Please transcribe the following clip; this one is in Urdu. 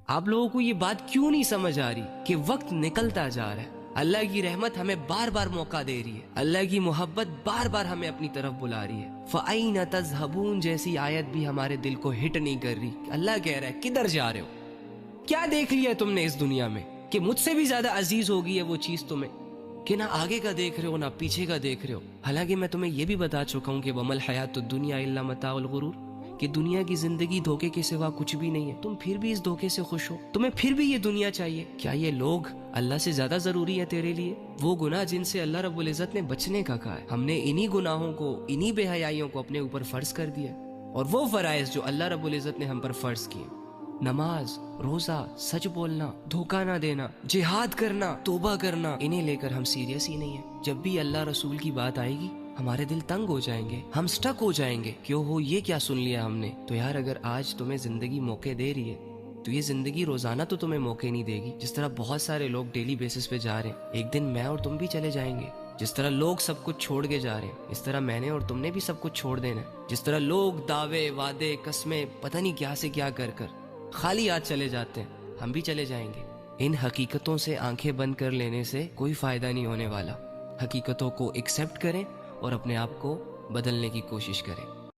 آپ لوگوں کو یہ بات کیوں نہیں سمجھ آ رہی کہ وقت نکلتا جا رہا ہے؟ اللہ کی رحمت ہمیں بار بار موقع دے رہی ہے، اللہ کی محبت بار بار ہمیں اپنی طرف بلا رہی ہے۔ فَأَيْنَ تَذْهَبُونَ جیسی آیت بھی ہمارے دل کو ہٹ نہیں کر رہی۔ اللہ کہہ رہا ہے کدھر جا رہے ہو؟ کیا دیکھ لیا تم نے اس دنیا میں کہ مجھ سے بھی زیادہ عزیز ہوگی ہے وہ چیز تمہیں، کہ نہ آگے کا دیکھ رہے ہو نہ پیچھے کا دیکھ رہے ہو؟ حالانکہ میں تمہیں یہ بھی بتا چکا ہوں کہ وَمَا الْحَيَاةُ الدُّنْيَا إِلَّا مَتَاعُ الْغُرُورِ، کہ دنیا کی زندگی دھوکے کے سوا کچھ بھی نہیں ہے۔ تم پھر بھی اس دھوکے سے خوش ہو، تمہیں پھر بھی یہ دنیا چاہیے۔ کیا یہ لوگ اللہ سے زیادہ ضروری ہے تیرے لیے؟ وہ گناہ جن سے اللہ رب العزت نے بچنے کا کہا ہے، ہم نے انہی گناہوں کو، انہی بے حیائیوں کو اپنے اوپر فرض کر دیا، اور وہ فرائض جو اللہ رب العزت نے ہم پر فرض کیے، نماز، روزہ، سچ بولنا، دھوکہ نہ دینا، جہاد کرنا، توبہ کرنا، انہیں لے کر ہم سیریس ہی نہیں ہیں۔ جب بھی اللہ رسول کی بات آئے گی ہمارے دل تنگ ہو جائیں گے، ہم سٹک ہو جائیں گے کہ اوہو یہ کیا سن لیا ہم نے۔ تو یار اگر آج تمہیں زندگی موقع دے رہی ہے تو یہ زندگی روزانہ تو تمہیں موقع نہیں دے گی۔ جس طرح بہت سارے لوگ ڈیلی بیسس پہ جا رہے ہیں، ایک دن میں اور تم بھی چلے جائیں گے۔ جس طرح لوگ سب کچھ چھوڑ کے جا رہے ہیں، اس طرح میں نے اور تم نے بھی سب کچھ چھوڑ دینا ہے۔ جس طرح لوگ دعوے، وعدے، قسمیں، پتہ نہیں کیا سے کیا کر کر خالی ہاتھ چلے جاتے ہیں، ہم بھی چلے جائیں گے۔ ان حقیقتوں سے آنکھیں بند کر لینے سے کوئی فائدہ نہیں ہونے والا۔ حقیقتوں کو ایکسیپٹ کریں اور اپنے آپ کو بدلنے کی کوشش کریں۔